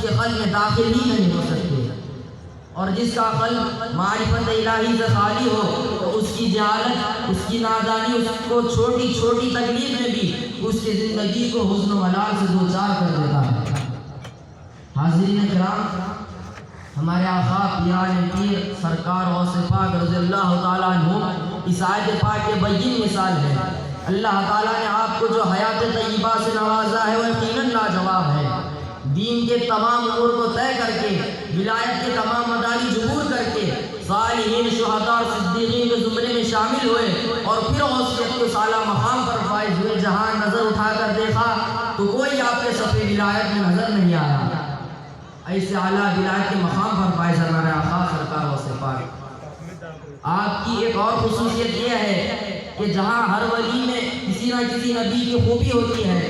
کے قلب میں داخل ہی نہیں ہو سکتے، اور جس کا قلب معرفت الہی سے خالی ہو تو اس کی جہالت، اس کی نادانی اس کو چھوٹی چھوٹی تکلیف میں بھی اس کی زندگی کو حزن و ملال سے دوچار کر دیتا ہے۔ حاضرین کرام، ہمارے آقا پیران پیر سرکار غوث پاک رضی اللہ تعالیٰ عنہ اس آیت پاک کے بین مثال ہے۔ اللہ تعالیٰ نے آپ کو جو حیات طیبہ سے نوازا ہے وہ یقیناً لاجواب ہے۔ دین کے تمام امور کو طے کر کے، ولایت کے تمام مداری جبور کر کے، صالحین، شہداء اور صدیقین کے زمرے میں شامل ہوئے، اور پھر غوثیت کے اعلیٰ مقام پر فائز ہوئے۔ جہاں نظر اٹھا کر دیکھا تو کوئی آپ کے صف ولایت میں نظر نہیں آیا۔ ایسے اعلیٰ ولایت کے مقام پر فائز ہمارے آقا سرکار غوث پاک۔ آپ کی ایک اور خصوصیت یہ ہے کہ جہاں ہر ولی میں کسی نہ کسی نبی کی خوبی ہوتی ہے،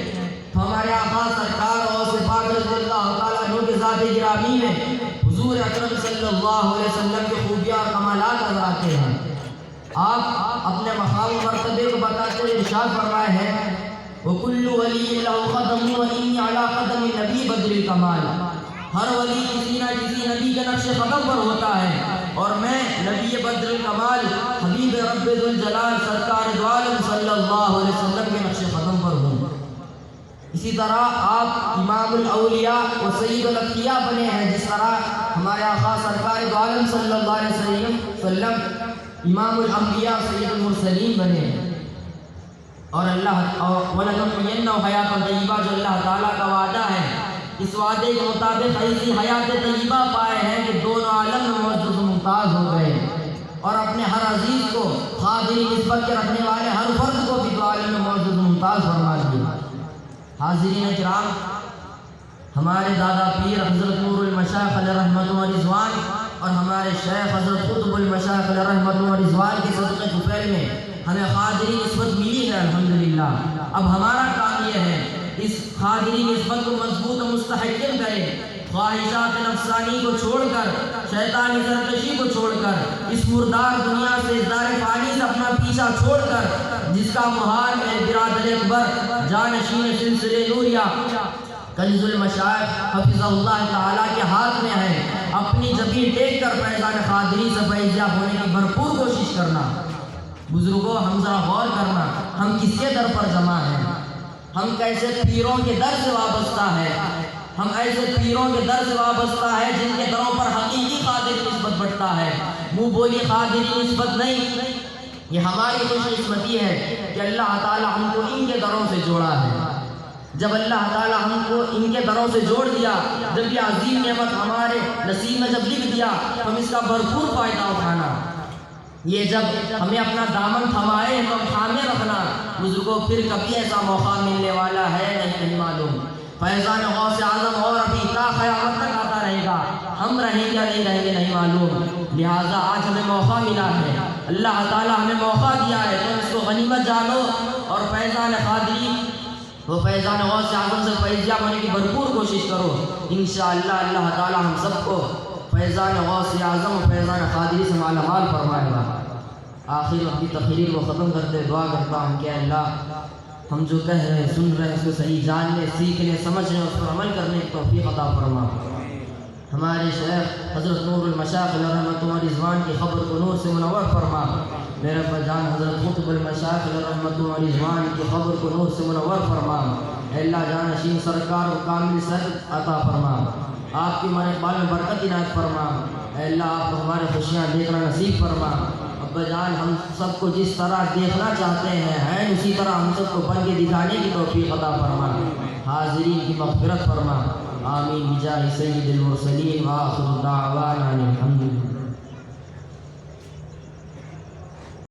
تو ہمارے آقا سرکار غوث پاک رضی اللہ تعالیٰ عنہ کے ذات گرامی میں حضور اکرم صلی اللہ علیہ وسلم کے خوبیاں اور کمالات نظر آتے ہیں۔ آپ اپنے مقام و مرتبے کو بتاتے ہوئے ارشاد فرمائے ہیں وَكُلُّ وَلِيٍّ لَهُ قَدَمٌ وَإِنِّي عَلَىٰ قَدَمِ النَّبِيِّ بَدْرِ الْكَمَالِ۔ ہر ولی کسی نہ کسی نبی کے نقش قدم پر ہوتا ہے، اور میں نبی بدر الکمال حبیب رب ذوالجلال سرکار دو عالم صلی اللہ علیہ وسلم کے نقش قدم پر ہوں۔ اسی طرح آپ امام الاولیاء و سید الانبیاء بنے ہیں، جس طرح ہمارے آقا سرکار دو عالم صلی اللہ علیہ وسلم امام الانبیاء سید المرسلین بنے ہیں۔ اور وَلَنُحْيِيَنَّهُ حَيَاةً طَيِّبَةً جو اللہ تعالیٰ کا وعدہ ہے، اس وعدے کے مطابق ایسی حیات طیبہ پائے ہیں کہ دونوں عالم میں معزز و ممتاز ہو گئے، اور اپنے ہر عزیز کو، قادری نسبت کے رکھنے والے ہر فرد کو بھی دو عالم میں معزز و ممتاز فرما دیا۔ حاضرین کرام، ہمارے دادا پیر حضرت نور المشائخ علیہ رحمت و رضوان اور ہمارے شیخ حضرت قطب المشائخ علیہ رحمت و رضوان کے صدقہ طفیل میں ہمیں قادری نسبت ملی ہے الحمدللہ۔ اب ہمارا کام یہ ہے اس قادری نسبت کو مضبوط و مستحکم کریں، خواہشات نفسانی کو چھوڑ کر، شیطانی سرکشی کو چھوڑ کر، اس مردار دنیا سے، اس دار فانی سے اپنا پیچھا چھوڑ کر، جس کا مہار میں برادر اکبر جانشین سلسلے نوریہ کنز المشائخ حفظ اللہ تعالیٰ کے ہاتھ میں ہے، اپنی جبین ٹیک کر فیضان قادری سے فیضیاب ہونے کی بھرپور کوشش کرنا۔ بزرگوں، ہم ذرا غور کرنا، ہم کس کے در پر جمع ہیں؟ ہم کیسے پیروں کے در سے وابستہ ہے؟ ہم ایسے پیروں کے در سے وابستہ ہے جن کے دروں پر حقیقی قادری نسبت بٹتا ہے، منہ بولی قادری نسبت نہیں۔ یہ ہماری خوش قسمتی ہے کہ اللہ تعالیٰ ہم کو ان کے دروں سے جوڑا ہے۔ جب اللہ تعالیٰ ہم کو ان کے دروں سے جوڑ دیا، جب یہ عظیم نعمت ہمارے نصیب میں جب لکھ دیا، ہم اس کا بھرپور فائدہ اٹھانا۔ یہ جب ہمیں اپنا دامن تھمائے تو ہم تھامے رکھنا۔ بزرگوں، پھر کبھی ایسا موقع ملنے والا ہے نہیں معلوم۔ فیضان غوث اعظم اور ابھی تا قیامت تک آتا رہے گا، ہم رہیں گے یا نہیں رہیں گے نہیں معلوم۔ لہٰذا آج ہمیں موقع ملا ہے، اللہ تعالیٰ ہمیں موقع دیا ہے، تو اس کو غنیمت جانو اور فیضان قادری وہ فیضان غوث اعظم سے فیضیاب ہونے کی بھرپور کوشش کرو۔ انشاءاللہ اللہ تعالیٰ ہم سب کو فیضان غوث اعظم و فیضان قادری سے مالا مال فرمائے گا۔ آخر اپنی تقریر کو ختم کرتے دعا کرتا ہوں کہ اللہ ہم جو کہہ رہے ہیں، سن رہے ہیں، اس کو صحیح جاننے، سیکھنے، سمجھنے، اس پر عمل کرنے کی توفیق عطا فرما۔ ہمارے شیخ حضرت نور المشائخ علیہ رحمت و رضوان کی قبر کو نور سے منور فرما۔ میرے ابا جان حضرت قطب المشائخ علیہ رحمت و رضوان کی قبر کو نور سے منور فرما۔ اے اللہ جانشین سرکار کو کامل صحت عطا فرما، آپ کی ہمارے اقبال میں برکت عنایت فرما۔ اے اللہ آپ کو ہمارے خوشیاں دیکھنا نصیب فرما۔ ابا جان ہم سب کو جس طرح دیکھنا چاہتے ہیں اسی طرح ہم سب کو بن کے دکھانے کی توفیق عطا فرما۔ حاضرین کی مغفرت فرما، آمین بجاہ سید المرسلین وآخر دعوانا الحمدللہ۔